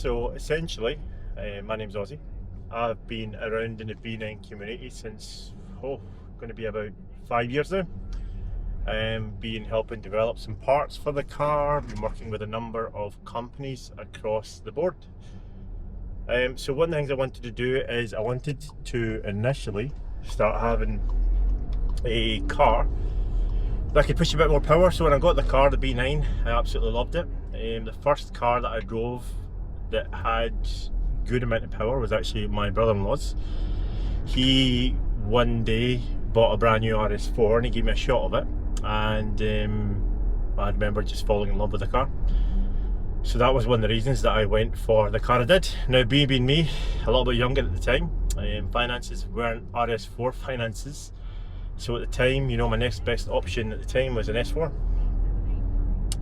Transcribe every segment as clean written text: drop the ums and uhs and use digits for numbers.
So essentially, my name's Ozzy. I've been around in the B9 community since, going to be about 5 years now. Been helping develop some parts for the car, been working with a number of companies across the board. So one of the things I wanted to do is I wanted to initially start having a car that could push a bit more power. So when I got the car, the B9, I absolutely loved it. The first car that I drove that had good amount of power was actually my brother-in-law's. He one day bought a brand new RS4 and he gave me a shot of it, and I remember just falling in love with the car. So that was one of the reasons that I went for the car I did. Now, being me, a little bit younger at the time, finances weren't RS4 finances. So at the time, my next best option at the time was an S4.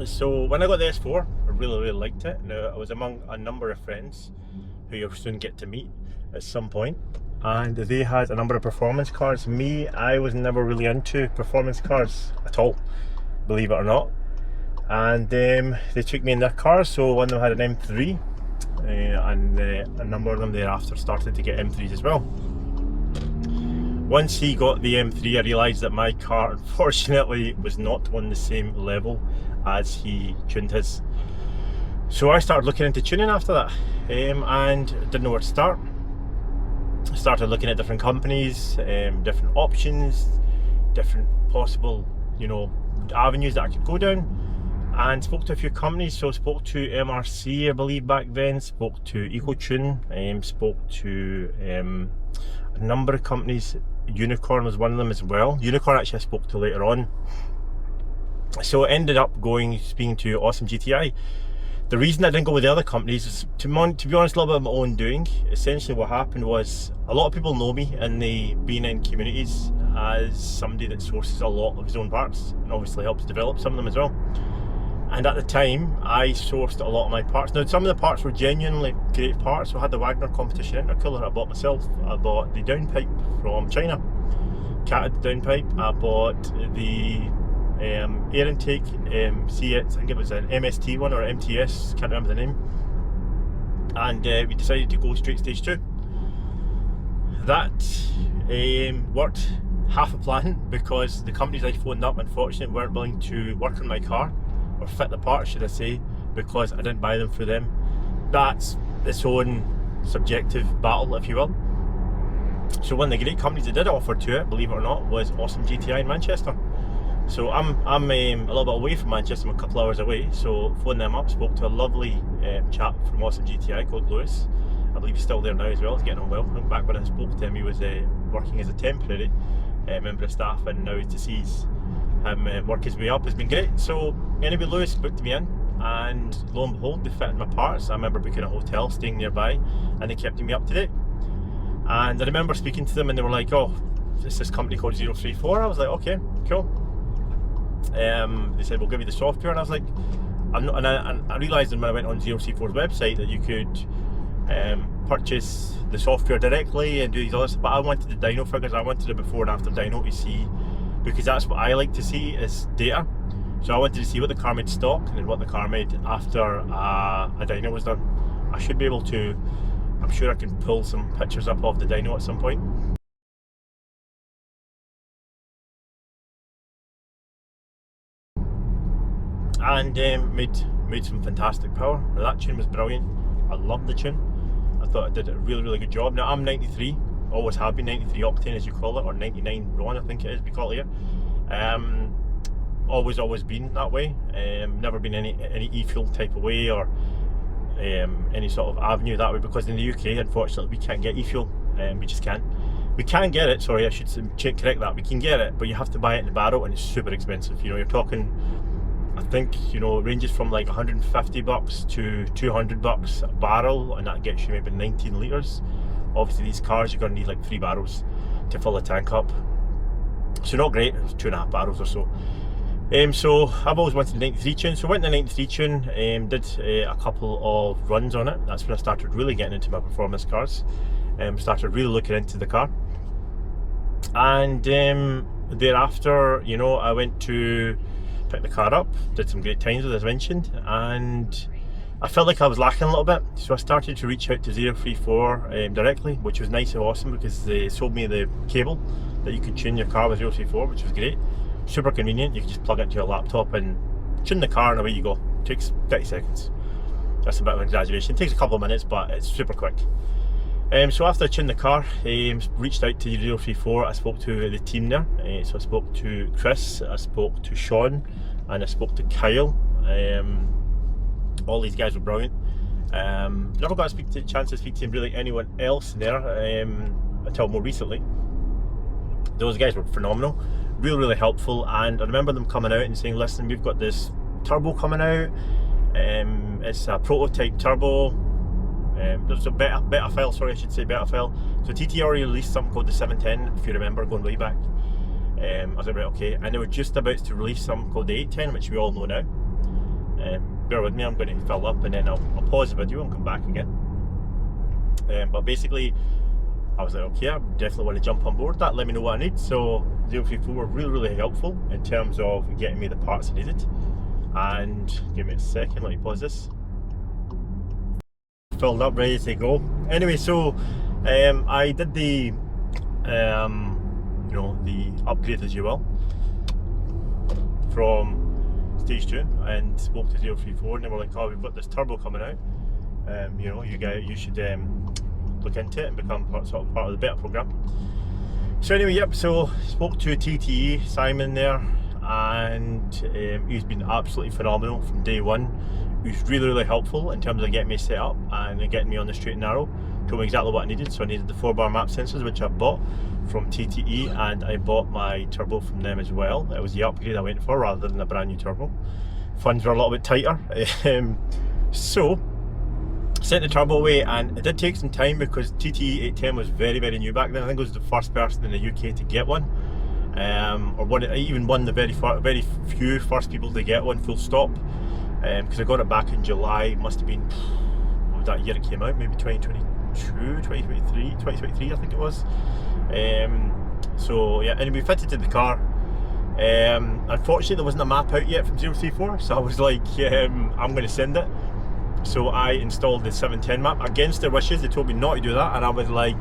So when I got the S4, I really liked it. Now, I was among a number of friends who you'll soon get to meet at some point, and they had a number of performance cars. Me, I was never really into performance cars at all, believe it or not. And they took me in their cars. So one of them had an M3, and a number of them thereafter started to get M3s as well. Once he got the M3, I realised that my car, unfortunately, was not on the same level as he tuned his. So I started looking into tuning after that, and didn't know where to start. Started looking at different companies, different options, different possible, avenues that I could go down, and spoke to a few companies. So spoke to MRC, I believe, back then, spoke to EcoTune, spoke to a number of companies. Unicorn was one of them as well. Unicorn actually I spoke to later on. So I ended up speaking to Awesome GTI. The reason I didn't go with the other companies is, to be honest, a little bit of my own doing. Essentially what happened was, a lot of people know me in the B9 communities as somebody that sources a lot of his own parts, and obviously helps develop some of them as well. And at the time, I sourced a lot of my parts. Now, some of the parts were genuinely great parts. So I had the Wagner competition intercooler I bought myself. I bought the downpipe from China, catted downpipe. I bought the air intake, I think it was an MST one or MTS, can't remember the name. And we decided to go straight stage 2. That worked half a plan, because the companies I phoned up, unfortunately, weren't willing to work on my car, or fit the parts, should I say, because I didn't buy them through them. That's its own subjective battle, if you will. So one of the great companies that did offer to it, believe it or not, was Awesome GTI in Manchester. So I'm a little bit away from Manchester, I'm a couple hours away. So phoned them up, spoke to a lovely chap from Awesome GTI called Lewis. I believe he's still there now as well, he's getting on well. Back when I spoke to him, he was working as a temporary member of staff, and now to see him work his way up has been great. So anyway, Lewis booked me in, and lo and behold, they fitted my parts. I remember booking a hotel, staying nearby, and they kept me up to date. And I remember speaking to them, and they were like, "Oh, it's this company called 034. I was like, "Okay, cool." They said, "We'll give you the software," and I was like, "I'm not." And I realised when I went on 034's website that you could purchase the software directly and do these others. But I wanted the dyno figures. I wanted a before and after dyno to see, because that's what I like to see, is data. So I wanted to see what the car made stock and what the car made after a dyno was done. I should be able to, I'm sure I can pull some pictures up of the dyno at some point. And made some fantastic power. Now, that tune was brilliant. I loved the tune. I thought I did a really good job. Now, I'm 93, always have been 93 octane as you call it, or 99 RON I think it is we call it here. Always been that way. Never been any e-fuel type of way, or any sort of avenue that way, because in the UK, unfortunately, we can't get e-fuel. We just can't. We can get it, sorry, I should correct that. We can get it, but you have to buy it in the barrel, and it's super expensive. You're talking, I think, it ranges from like $150 to $200 a barrel, and that gets you maybe 19 litres. Obviously, these cars, you're going to need like 3 barrels to fill the tank up. So not great, 2.5 barrels or so. So I've always wanted a 93 tune, so I went to the 93 tune, did a couple of runs on it. That's when I started really getting into my performance cars. Started really looking into the car. And thereafter, I went to pick the car up, did some great times, as I mentioned, and I felt like I was lacking a little bit, so I started to reach out to 034 directly, which was nice and awesome because they sold me the cable that you could tune your car with 034, which was great. Super convenient. You can just plug it into your laptop and tune the car and away you go. It takes 30 seconds. That's a bit of an exaggeration. It takes a couple of minutes, but it's super quick. So after I tuned the car, reached out to 034, I spoke to the team there. So I spoke to Chris, I spoke to Sean, and I spoke to Kyle. All these guys were brilliant. Never got a chance to speak to really anyone else there until more recently. Those guys were phenomenal, really helpful, and I remember them coming out and saying, listen, we've got this turbo coming out, it's a prototype turbo, there's a beta file, sorry I should say beta file. So TT already released something called the 710, if you remember, going way back. I was like, right, okay, and they were just about to release something called the 810, which we all know now. Bear with me, I'm going to fill up and then I'll pause the video and come back again. But basically, I was like, okay, I definitely want to jump on board that, let me know what I need. So 034 were really helpful in terms of getting me the parts I needed. And give me a second, let me pause this. Filled up, ready to go. Anyway, so I did the the upgrade, as you will, from stage 2, and spoke to 034, and they were like, oh, we've got this turbo coming out, you should look into it and become part of the beta program. So anyway, yep, so spoke to TTE Simon there, and he's been absolutely phenomenal from day one. He was really helpful in terms of getting me set up and getting me on the straight and narrow. Told me exactly what I needed. So I needed the 4-bar map sensors, which I bought from TTE, and I bought my turbo from them as well. It was the upgrade I went for rather than a brand new turbo. Funds were a little bit tighter. So sent the turbo away, and it did take some time because TTE 810 was very new back then. I think I was the first person in the UK to get one, even one of the very few first people to get one, full stop. Because I got it back in July. It must have been, what was that year it came out? Maybe 2023 I think it was. So yeah, anyway, fitted to the car. Unfortunately there wasn't a map out yet from 034, so I was like, I'm going to send it. So I installed the 710 map against their wishes. They told me not to do that, and I was like,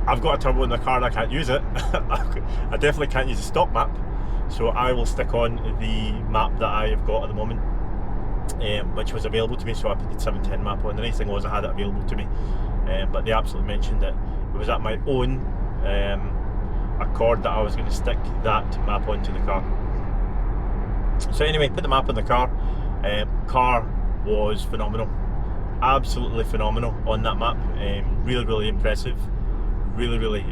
I've got a turbo in the car and I can't use it. I definitely can't use the stock map, so I will stick on the map that I have got at the moment, which was available to me. So I put the 710 map on. The nice thing was I had it available to me, but they absolutely mentioned that it was at my own accord that I was going to stick that map onto the car. So anyway, put the map on the car. Car was phenomenal, absolutely phenomenal on that map. Really impressive, really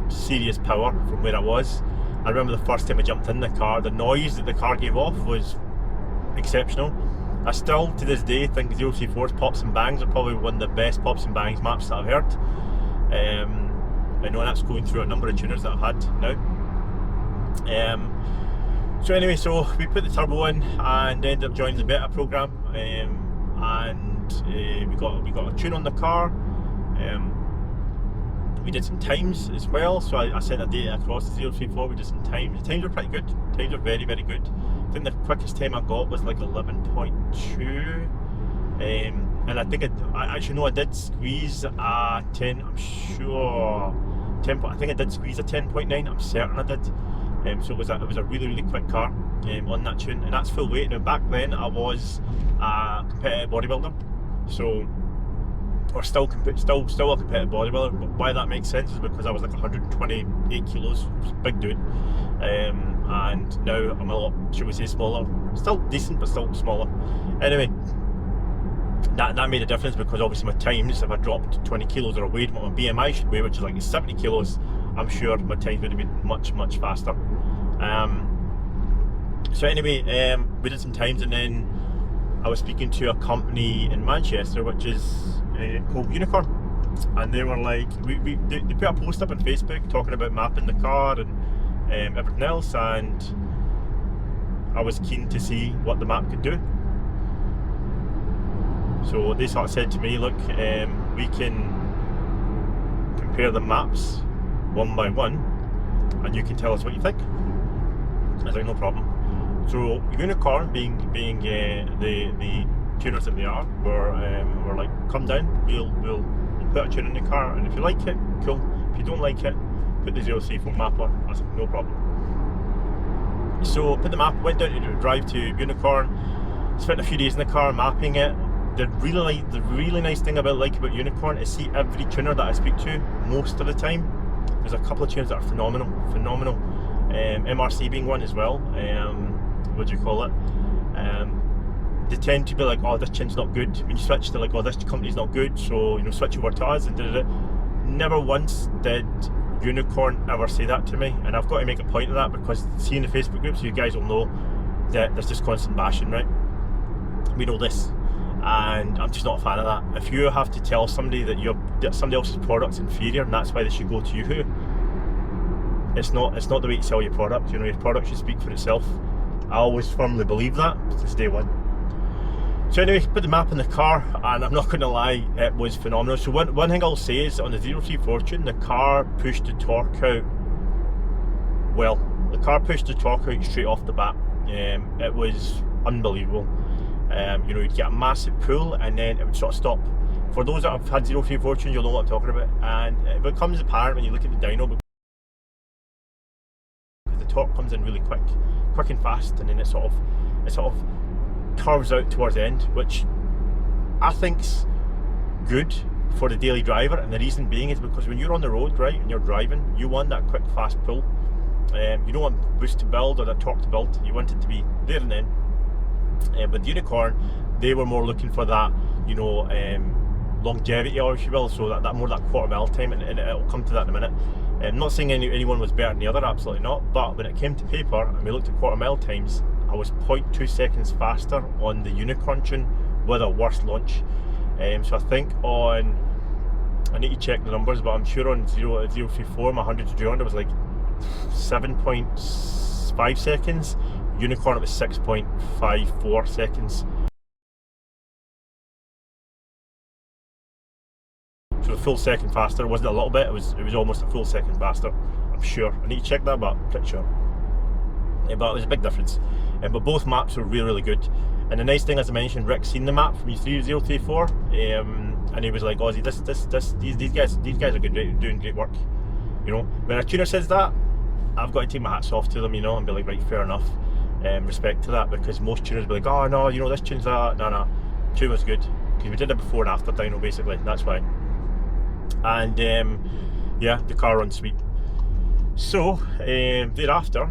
serious power from where I was. I remember the first time I jumped in the car, the noise that the car gave off was exceptional. I still to this day think 034's Pops and Bangs are probably one of the best Pops and Bangs maps that I've heard. I know that's going through a number of tuners that I've had now. So anyway, so we put the turbo in and ended up joining the beta program, and we got a tune on the car. We did some times as well, so I sent a data across to 034. We did some times. The times were pretty good. Times were very good. I think the quickest time I got was like 11.2, and I think I actually know I did squeeze a 10. I'm sure 10. I think I did squeeze a 10.9. I'm certain I did. So it was a really quick car on that tune, and that's full weight. Now back then I was a competitive bodybuilder, so. Or still a competitive bodybuilder, but why that makes sense is because I was like 128 kilos, big dude, and now I'm a lot, should we say, smaller. Still decent, but still smaller. Anyway, that made a difference because obviously my times, if I dropped 20 kilos or I weighed what my BMI should weigh, which is like 70 kilos, I'm sure my times would have been much faster. So anyway, we did some times, and then I was speaking to a company in Manchester which is called Unicorn, and they were like, they put a post up on Facebook talking about mapping the car and everything else, and I was keen to see what the map could do. So they sort of said to me, look, we can compare the maps one by one and you can tell us what you think. I was like, no problem. So Unicorn being the tuners that we are, we're like, come down, we'll put a tune in the car, and if you like it, cool. If you don't like it, put the 034 map on. I said, no problem. So put the map, went down to drive to Unicorn, spent a few days in the car mapping it. The really nice thing about Unicorn is, see, every tuner that I speak to, most of the time, there's a couple of tuners that are phenomenal. MRC being one as well. What do you call it? They tend to be like, oh, this tune's not good. When you switch to like, oh, this company's not good, so you know, switch over to us and da. Never once did Unicorn ever say that to me, and I've got to make a point of that, because seeing the Facebook groups, you guys will know that there's just constant bashing, right? We know this, and I'm just not a fan of that. If you have to tell somebody that somebody else's product's inferior and that's why they should go to you, it's not the way to sell your product. You know, your product should speak for itself. I always firmly believe that since day one. So anyway, put the map in the car, and I'm not going to lie, it was phenomenal. So one thing I'll say is, on the 03 Fortune, the car pushed the torque out. Well, the car pushed the torque out straight off the bat. It was unbelievable. You know, you'd get a massive pull, and then it would sort of stop. For those that have had 03 Fortune, you'll know what I'm talking about. And it becomes apparent when you look at the dyno, because the torque comes in really quick and fast, and then it sort of curves out towards the end, which I think's good for the daily driver. And the reason being is because when you're on the road, right, and you're driving, you want that quick fast pull. You don't want boost to build or that torque to build. You want it to be there and then. But Unicorn, they were more looking for that, you know, longevity, or if you will, so that more that quarter mile time, and it'll come to that in a minute. I'm not saying anyone was better than the other, absolutely not, but when it came to paper and we looked at quarter mile times, I was 0.2 seconds faster on the Unicorn tune with a worse launch. So I think I need to check the numbers, but I'm sure on 034, my 100 to 200 was like 7.5 seconds. Unicorn, it was 6.54 seconds. So a full second faster. It wasn't a little bit, it was almost a full second faster, I'm sure. I need to check that, but I'm pretty sure. But it was a big difference. But both maps were really good. And the nice thing, as I mentioned, Rick seen the map from 034, and he was like, Ozzy, these guys are good, doing great work. You know, when a tuner says that, I've got to take my hats off to them, you know, and be like, right, fair enough. Respect to that, because most tuners will be like, oh no, you know, this tune's that. No, tune was good, because we did it before and after dyno, basically, that's why. And yeah, the car runs sweet. So thereafter,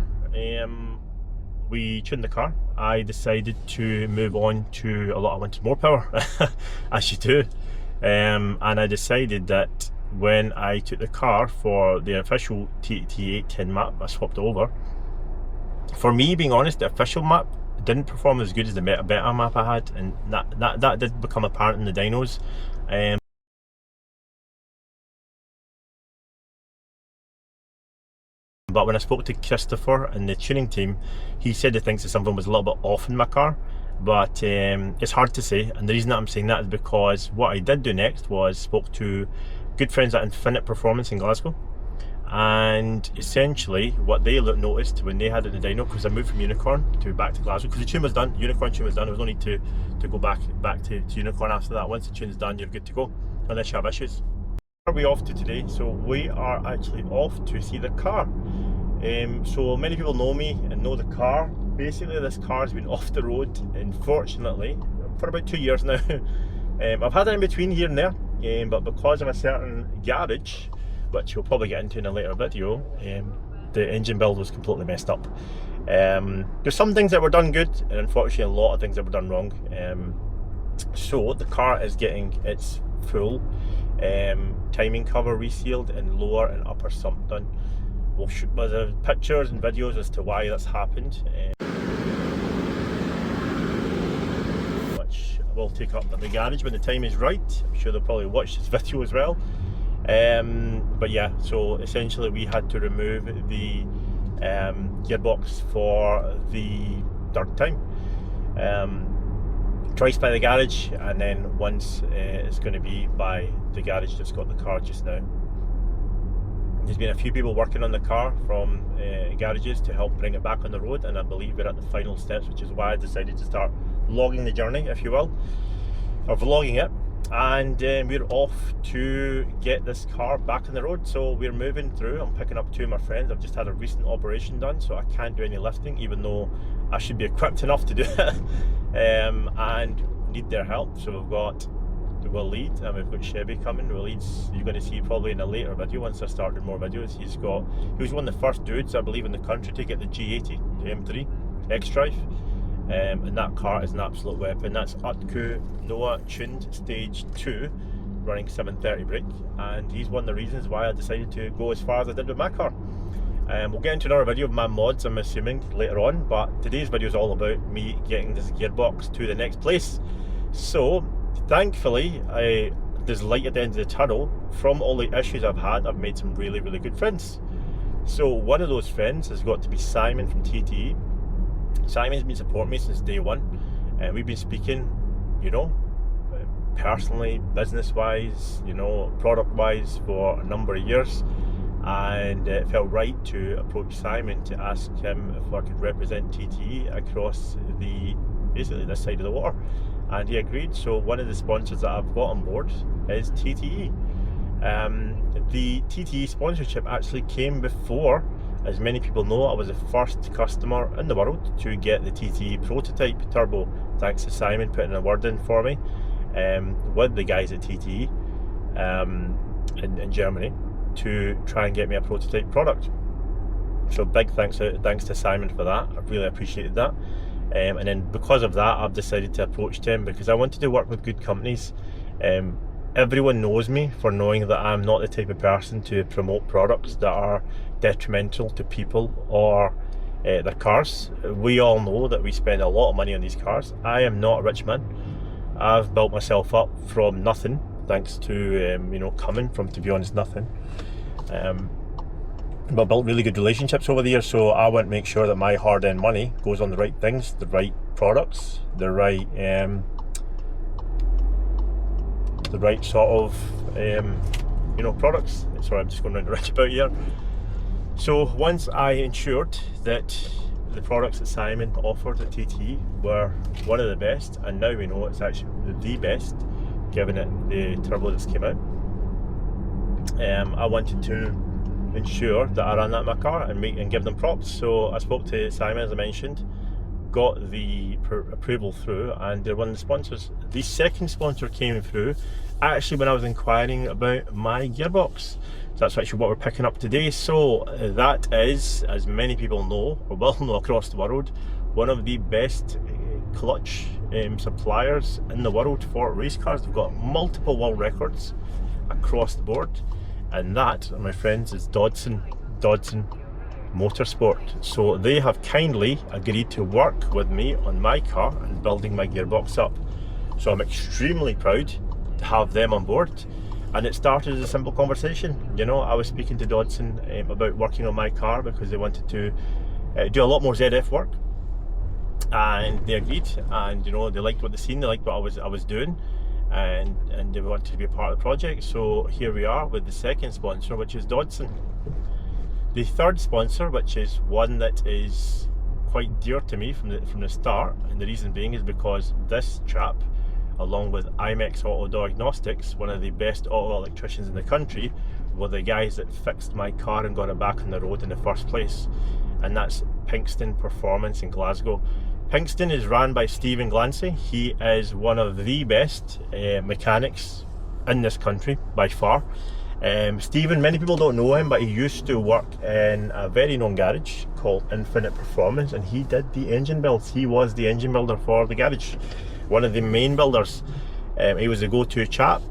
we tuned the car. I decided to move on to I wanted more power, as you do, and I decided that when I took the car for the official T810 map, I swapped over. For me, being honest, the official map didn't perform as good as the beta map I had, and that did become apparent in the dynos. But when I spoke to Christopher and the tuning team, he said he thinks that something was a little bit off in my car, but it's hard to say. And the reason that I'm saying that is because what I did do next was spoke to good friends at Infinite Performance in Glasgow, and essentially what they noticed when they had it in the dyno, because I moved from Unicorn back to Glasgow, because the tune was done, Unicorn tune was done, there was no need to go back to Unicorn after that. Once the tune's done, you're good to go, unless you have issues. Where are we off to today? So we are actually off to see the car. So many people know me and know the car. Basically, this car has been off the road, unfortunately, for about 2 years now. I've had it in between here and there, but because of a certain garage, which we'll probably get into in a later video, the engine build was completely messed up. There's some things that were done good, and unfortunately a lot of things that were done wrong. So the car is getting its full timing cover resealed and lower and upper sump done. We'll shoot the pictures and videos as to why that's happened, which I will take up at the garage when the time is right. I'm sure they'll probably watch this video as well. But yeah, so essentially we had to remove the gearbox for the third time. Twice by the garage, and then once it's going to be by the garage that's got the car just now. There's been a few people working on the car from garages to help bring it back on the road, and I believe we're at the final steps, which is why I decided to start logging the journey, if you will, or vlogging it. And we're off to get this car back on the road. So we're moving through. I'm picking up two of my friends. I've just had a recent operation done, so I can't do any lifting, even though I should be equipped enough to do it. And need their help. So we've got Will Lead and we've got Chevy coming. Will Lead's you're going to see probably in a later video once I start doing more videos. He was one of the first dudes, I believe, in the country to get the G80, the M3 X-Drive. And that car is an absolute weapon. That's Utku Noah tuned stage 2 running 730 brake, and he's one of the reasons why I decided to go as far as I did with my car. We'll get into another video of my mods, I'm assuming, later on, but today's video is all about me getting this gearbox to the next place. So thankfully there's light at the end of the tunnel. From all the issues I've had, I've made some really good friends. So one of those friends has got to be Simon from TTE. Simon's been supporting me since day one, and we've been speaking, you know, personally, business-wise, you know, product-wise for a number of years, and it felt right to approach Simon to ask him if I could represent TTE across basically this side of the water, and he agreed. So one of the sponsors that I've got on board is TTE. The TTE sponsorship actually came before. As many people know, I was the first customer in the world to get the TTE prototype turbo, thanks to Simon putting a word in for me with the guys at TTE in Germany to try and get me a prototype product. So big thanks to Simon for that. I really appreciated that. And then because of that, I've decided to approach him because I wanted to work with good companies. Everyone knows me for knowing that I'm not the type of person to promote products that are detrimental to people or their cars. We all know that we spend a lot of money on these cars. I am not a rich man. I've built myself up from nothing, thanks to you know, coming from, to be honest, nothing. But built really good relationships over the years, so I want to make sure that my hard-earned money goes on the right things, the right products, the right sort of you know, products. Sorry, I'm just going around the roundabout here. So once I ensured that the products that Simon offered at TTE were one of the best, and now we know it's actually the best, given it the turbo that's came out, I wanted to ensure that I ran that in my car and give them props. So I spoke to Simon, as I mentioned, got the approval through, and they're one of the sponsors. The second sponsor came through actually when I was inquiring about my gearbox. So that's actually what we're picking up today. So that is, as many people know or will know across the world, one of the best clutch suppliers in the world for race cars. They've got multiple world records across the board, and that, my friends, is Dodson Motorsport. So they have kindly agreed to work with me on my car and building my gearbox up. So I'm extremely proud to have them on board. And it started as a simple conversation. You know, I was speaking to Dodson about working on my car because they wanted to do a lot more ZF work, and they agreed. And you know, they liked what they seen, they liked what I was doing, and they wanted to be a part of the project. So here we are with the second sponsor, which is Dodson. The third sponsor, which is one that is quite dear to me from the start, and the reason being is because this chap, along with IMEX Auto Diagnostics, one of the best auto electricians in the country, were the guys that fixed my car and got it back on the road in the first place. And that's Pinkston Performance in Glasgow. Pinkston is ran by Stephen Glancy. He is one of the best mechanics in this country by far. Stephen, many people don't know him, but he used to work in a very known garage called Infinite Performance, and he did the engine builds. He was the engine builder for the garage, one of the main builders. He was a go-to chap,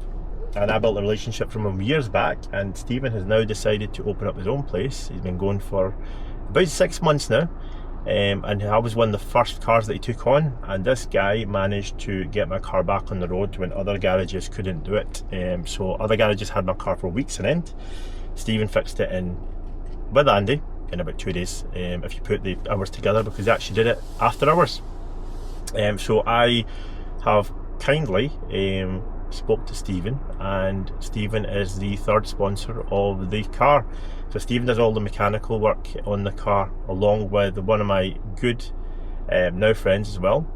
and I built a relationship from him years back, and Stephen has now decided to open up his own place. He's been going for about 6 months now, and I was one of the first cars that he took on, and this guy managed to get my car back on the road when other garages couldn't do it. So other garages had my car for weeks on end. Stephen fixed it in with Andy in about 2 days, if you put the hours together, because he actually did it after hours. So I have kindly spoke to Stephen, and Stephen is the third sponsor of the car. So Stephen does all the mechanical work on the car, along with one of my good now friends as well,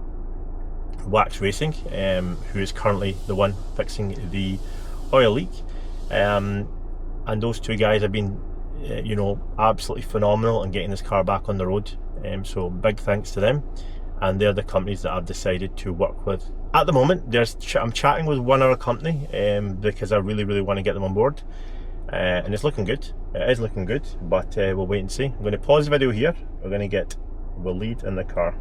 Wax Racing, who is currently the one fixing the oil leak. And those two guys have been, you know, absolutely phenomenal in getting this car back on the road. So big thanks to them. And they're the companies that I've decided to work with. At the moment, I'm chatting with one other company because I really want to get them on board. And it's looking good. It is looking good, but we'll wait and see. I'm going to pause the video here. We're going to get Waleed in the car.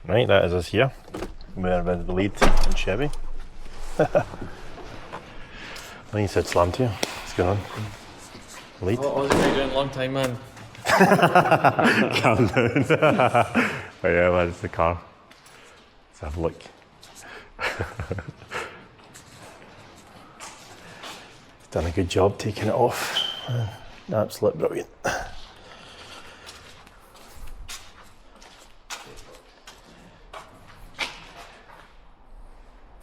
Right, that is us here. We're with Waleed and Chevy. I think he said slam to you. What's going on? Waleed? Oh, I was doing a long time, man. Calm down. But yeah, well, it's the car. Let's have a look. He's done a good job taking it off. Absolutely brilliant.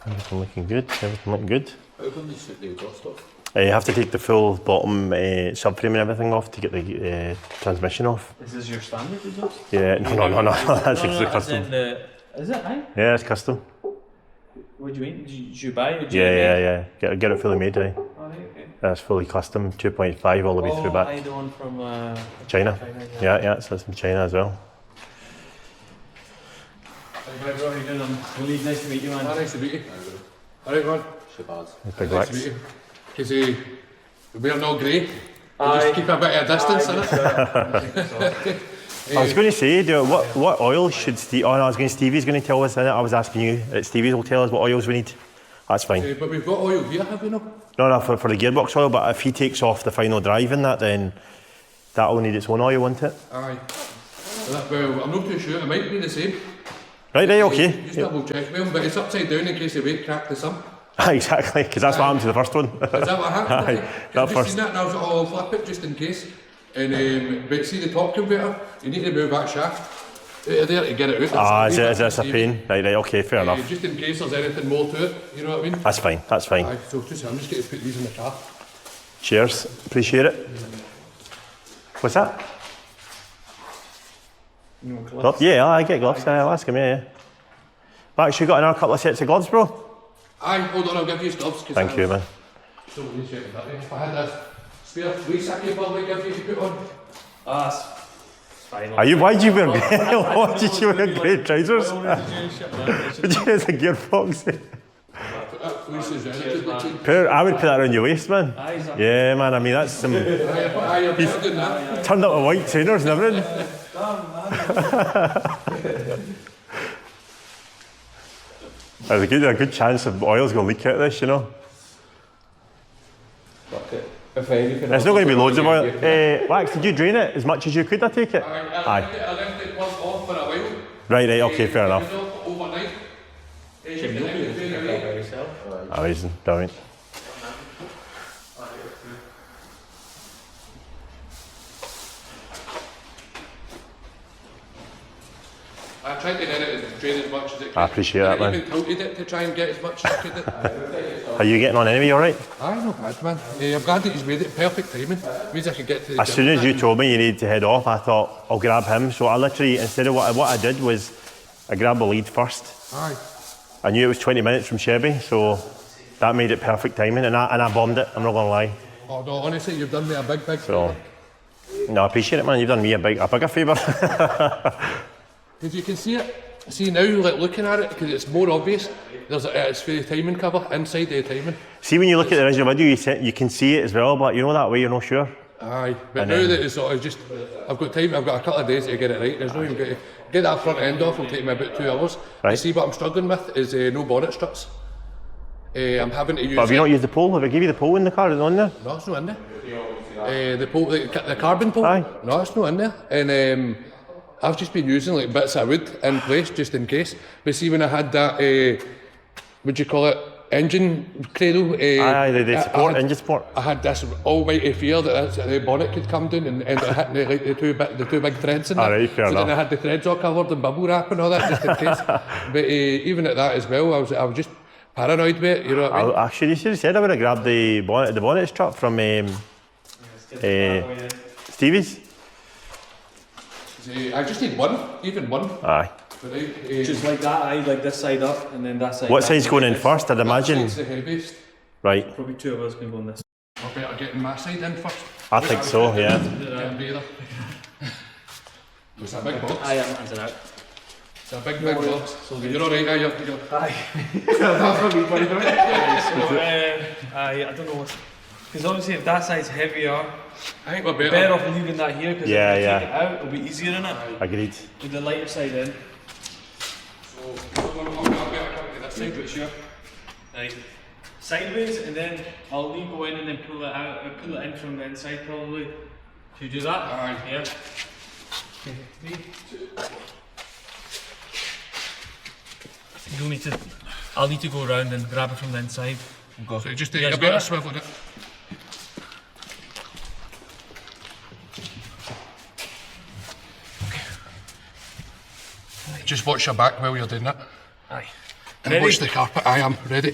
Everything looking good, everything looking good. How come you shoot the exhaust off? You have to take the full bottom subframe and everything off to get the transmission off. Is this your standard exhaust? Yeah, no, that's No, custom. Is it, aye? Yeah, it's custom. What do you mean? Did you buy it? Yeah. Get it fully made, aye. Oh, right, okay. That's fully custom, 2.5 all the way through back. I the one from China. Yeah, so it's from China as well. Right, bro, how you doing? Waleed, nice to meet you, man. Nice to meet you. Alright, man. Big Nice to wax. meet you. Because we're not grey. We Aye. just keep a bit of a distance, innit? I was going to say, what oil should Steve... Oh no, I was going to Stevie's going to tell us, innit? I was asking you. Stevie's will tell us what oils we need. That's fine. But we've got oil here, have we not? No, for the gearbox oil, but if he takes off the final drive in that, then that'll need its own oil, won't it? Aye. Well, I'm not too sure. It might be the same. Right, okay. Just double check with him, but it's upside down in case the weight cracked the sump. Exactly, because that's what happened to the first one. Is that what happened? Aye, that I've just first. seen that and I was like, oh, I'll flip it just in case. And but see the top converter, you need to move that shaft out of there to get it out. Is this a pain? Right, okay, fair enough. Just in case there's anything more to it, you know what I mean? That's fine. Aye, so I'm just going to put these in the car. Cheers, appreciate it. What's that? You want gloves? Yeah, I get gloves. I'll ask him, yeah. Max, you got another couple of sets of gloves, bro? Aye, hold on, I'll give you gloves. Thank you, man. Don't need to check that. If I had a spare fleece, I could probably give you to put on. It's fine. Why did you wear why did you wear grey trousers? It's It's a gearbox. That fleece is relative. I would put that around your waist, man. Aye, is that- Yeah, man, I mean, that's some... Aye, I'm better than that. Turned up with white trainers and everything. There's a good chance of oil's going to leak out of this, you know. If anything, There's not going to be loads of oil. Wax, did you drain it as much as you could, I take it? I left it plugged off for a while. Right, okay, fair enough. It was off overnight. Can you do it by yourself? Amazing, brilliant. I tried to let it drain as much as it could. I appreciate that, I man. even tilted it to try and get as much as I could. Are you getting on anyway, alright? Aye, no bad, man. I'm glad that he's made it perfect timing. Means I can get to the As soon as you told me you needed to head off, I thought, I'll grab him. So I literally, instead of what I did was, I grabbed the lead first. Aye. I knew it was 20 minutes from Chevy, so that made it perfect timing, and I bombed it, I'm not going to lie. Oh no, honestly, you've done me a big So, no, I appreciate it, man. You've done me a bigger favour. Because you can see it. See now, like looking at it, because it's more obvious. It's for the timing cover, inside the timing. See, when you look at the original video, you can see it as well, but you know that way you're not sure. Aye, but And now then- that it's sort of just, I've got time, I've got a couple of days to get it right. There's no even going to get that front end off. Will take me about 2 hours. Right. See what I'm struggling with is no bonnet struts. I'm having to use. But have you not used the pole? Have I give you the pole in the car? Is it on there? No, it's not in there. The pole, the carbon pole. Aye. No, it's not in there. And I've just been using like bits of wood in place just in case. But see, when I had that, what do you call it, engine cradle? Aye, the support, I had, engine support. I had this almighty fear that the bonnet could come down and end up hitting the two big threads in there. Alright, fair so then enough. I had the threads all covered in bubble wrap and all that just in case. But even at that as well, I was just paranoid with it. You know what I mean? Actually, you should have said I would have grabbed the bonnet strap from Stevie's. I just need one, even one. Aye. Right, Just like that, like this side up, and then that side. What back. side's going in first? I'd imagine. It's the heaviest. Right. Probably two of us can go on this. I better get my side in first. I think so, yeah. Getting better. It's a big box. I am answered out. It's a big box. So you're alright, are you? Aye. I don't know what. Because obviously, if that side's heavier, I think we're better. better off leaving that here. Because Yeah, if we yeah. take it out, it'll be easier in it. Agreed. With the lighter side in. So, I'm better come to this side, but sure. Right. Sideways, and then I'll leave go in and then pull it out. Pull it in from the inside probably. Should you do that? Aye. Yeah. Okay. 3, 2. You'll need to. I'll need to go around and grab it from the inside. So you just You take guys a bit got of it? swivel in it. Just watch your back while you're doing that. Aye. And Ready? watch the carpet. I am ready.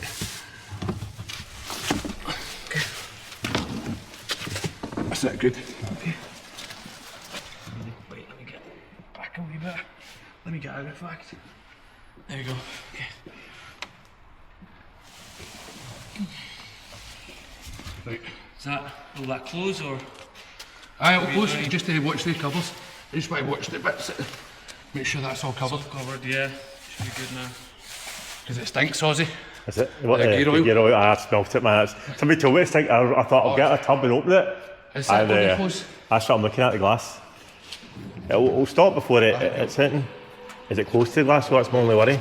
That's it, good. Okay. Wait, let me get back a wee bit. Let me get out of fact. There we go. Okay. Right. Is that, will that close or? Aye, it'll close. You just watch the covers. You just want to watch the bits. Make sure that's all covered. Covered, yeah. Should be good now. Because it stinks, Ozzy. Is it? What, The gear oil? Gear oil. I smelt it, man. Somebody told me it's like, I thought I'll get a tub and open it. Is that And, going to close? that's what I'm looking at, the glass. It'll stop before it's hitting. Is it close to the glass? So that's my only worry.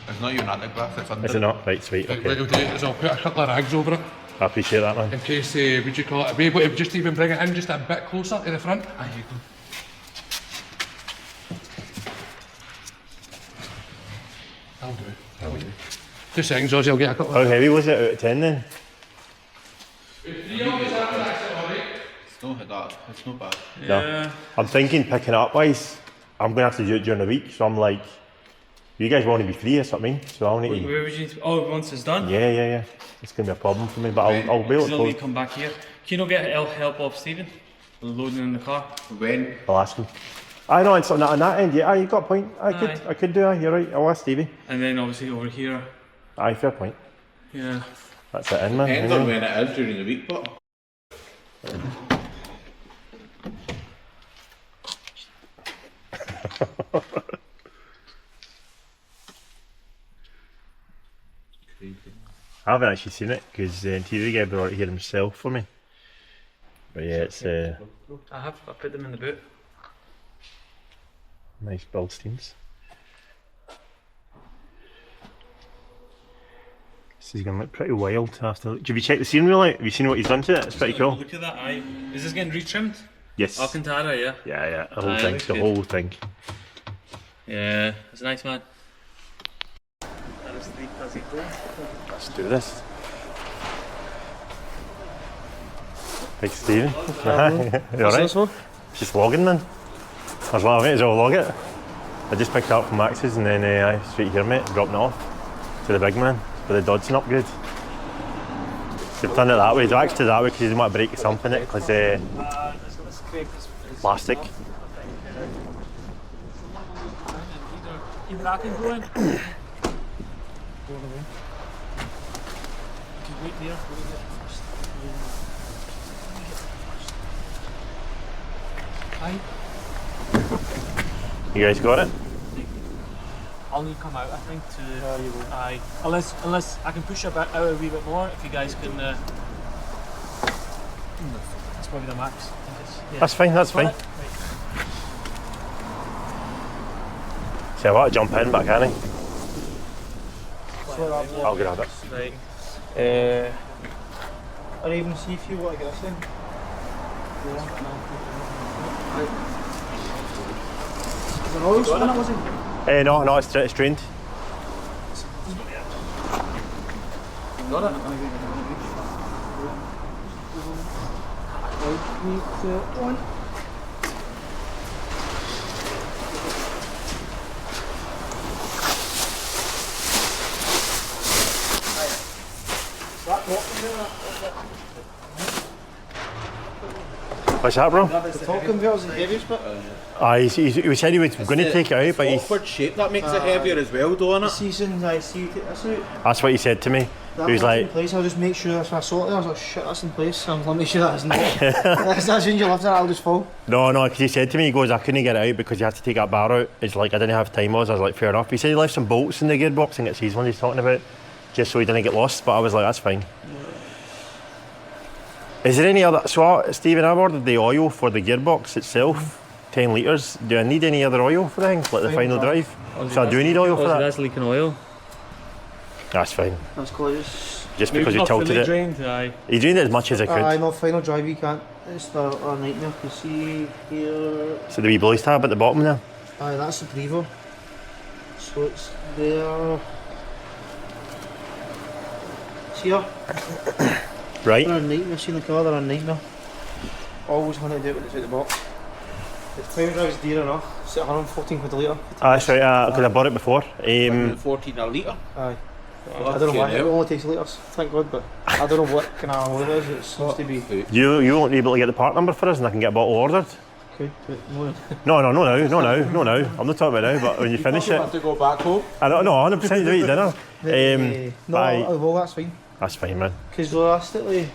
It's not even at the glass, it's under Is it not? Right, sweet. Right, Okay. what I'll do is I'll put a couple of rags over it. I appreciate that, man. In case, would you call it, I'll be able to just even bring it in just a bit closer to the front. Aye, you go. I'll do. 2 seconds, Ozzy, I'll get a couple How heavy was it out of 10 then? It's not that, it's not bad. Yeah. I'm thinking picking it up wise, I'm going to have to do it during the week. So I'm like, you guys want to be free or something? So I'll need to. Where would you? Oh, once it's done. Yeah. It's going to be a problem for me, but I'll be able to I'll close. come back here. Can you not get help off Stephen? Loading in the car. When? I'll ask him. I know, it's on that end, yeah. Aye, you got a point. I could do it, you're right. I'll ask Stevie. And then obviously over here. Aye, fair point. Yeah. That's it in, man. Depends on when it is during the week, but I haven't actually seen it because the interior guy brought it here himself for me. But yeah, it's I put them in the boot. nice build schemes. This is going to look pretty wild after. Have you checked the steering wheel out? Have you seen what he's done to it? It's pretty cool. Look at that, aye. Is this getting retrimmed? Yes. Alcantara, yeah. Yeah, the whole Aye, thing. looks The good. whole thing. Yeah, it's a nice man. Let's do this. Big Steven. You alright? one? Just logging, man. I was laughing, so I'll log it. I just picked it up from Max's and then I straight here, mate, dropping it off to the big man for the Dodson upgrade. They've done it that way, they've actually that way because they want to break something in it because plastic. Either I can go in. Wait there. Hi. You guys got it? I'll need to come out, I think, to. Aye. Unless I can push it back out a wee bit more. If you guys can. That's probably the max. I think it's, yeah. That's fine, that's fine. Right. See, I want to jump in, but I can't. I'll grab it. Right. Or even see if you want to get this thing. Is there oil on it, was it? No, it's drained. Got it? Right, 3, 2, 1. That drop in there, What's that, bro? The top converter's the heaviest bit. He said he was going to take it out, but he's... Awkward shape, that makes it heavier as well, though, The innit? seasons I see you take this out. That's what he said to me. That He was in like, place, I'll just make sure that's when I saw it there, I was like, shit, that's in place. I'm like, make sure that isn't there. That's when you lift it, I'll just fall. no, because he said to me, he goes, I couldn't get it out because you have to take that bar out. It's like, I didn't have time. I was like, fair enough. He said he left some bolts in the gearbox. I think it's his one he's talking about, just so he didn't get lost. But I was like, that's fine. Is there any other... So, Stephen, I've ordered the oil for the gearbox itself, 10 litres. Do I need any other oil for things, like the final drive? So I do need oil for that? That's leaking oil. That's fine. That's close. Just because you tilted it. Drained, aye. He drained it as much as I could. No, final drive you can't. It's a nightmare. You see here. So the wee blaze tab at the bottom there. Aye, that's the prevo. So it's there. See here? Right. They're a nightmare. See in the car, they're a nightmare. Always want to do it when it's out the box. The final drive's dear enough. It's at 114 quid a litre. That's right, because I bought it before. 14 a litre. Aye. I don't know why, it only takes litres, thank God, but I don't know what kind of oil it is, it seems to be You won't be able to get the part number for us and I can get a bottle ordered? good, but no. No, no now. I'm not talking about now, but when you finish it. have to go back home. I don't know, 100% do eat dinner. No, aye. well that's fine, That's fine, man. because realistically,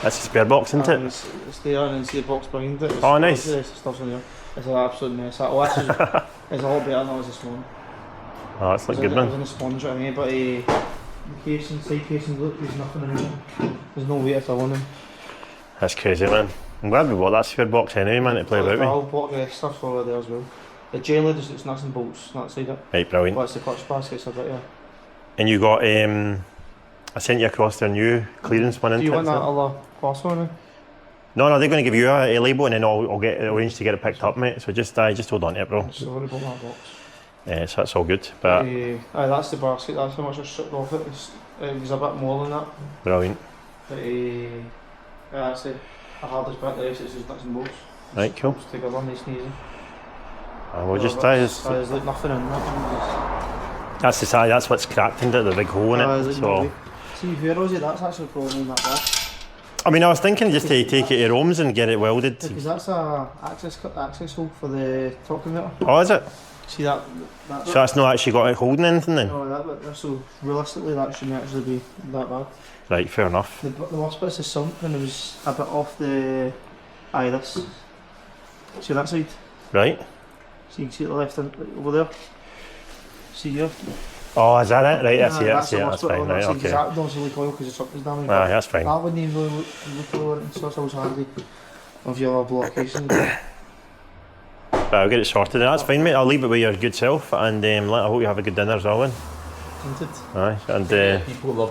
That's the spare box, isn't it? it's there and see the box behind it. Oh, nice. The rest of the stuff's in there. It's an absolute mess. That this is it's a lot better than it was this morning. Oh, that's like good, It was man. in a sponge right away, but the casing, side casing, look, there's nothing in it. There's no weight at all on them. That's crazy, man. I'm glad we bought that spare box anyway, man, to play about The with. valve block, the stuff's over there as well. It generally just it's nuts and bolts, that side it. Right, brilliant. But it's the clutch baskets a bit, yeah. And you got, I sent you across their new clearance one, Do into you it. want that other class one? No, they're going to give you a label and then I'll get it arranged to get it picked up, mate. So just hold on to it, bro. So I've already bought that box. So that's all good. But Aye, that's the basket, that's how much I stripped off it. It was a bit more than that. brilliant. But that's the hardest bit, the rest is just nuts and bolts. Right, cool. Just take a run, nice and easy. And we'll just try this. There's like nothing in that. That's the side, that's what's cracked into the big hole in it. So, See, here, Rosie, that's actually probably not that bad. I mean, I was thinking just to take it to Rome's and get it welded. Because that's a access hole for the top converter. Oh, is it? See that So that's not actually got it holding anything then? No, that bit there, so realistically that shouldn't actually be that bad. Right, fair enough. The worst bit is the sump and it was a bit off the iris. See that side? Right. So you can see the left hand over there. See here? Oh, is that it? Right, that's it, That's the that's worst bit fine, on that right, side, 'cause okay. that doesn't leak oil because the suck is damaged. Aye, that's fine. That wouldn't even really look over it, so it's always handy of your blockation. But I'll get it sorted. That's fine, mate. I'll leave it with your good self and I hope you have a good dinner as well then. Isn't it? Aye, and People love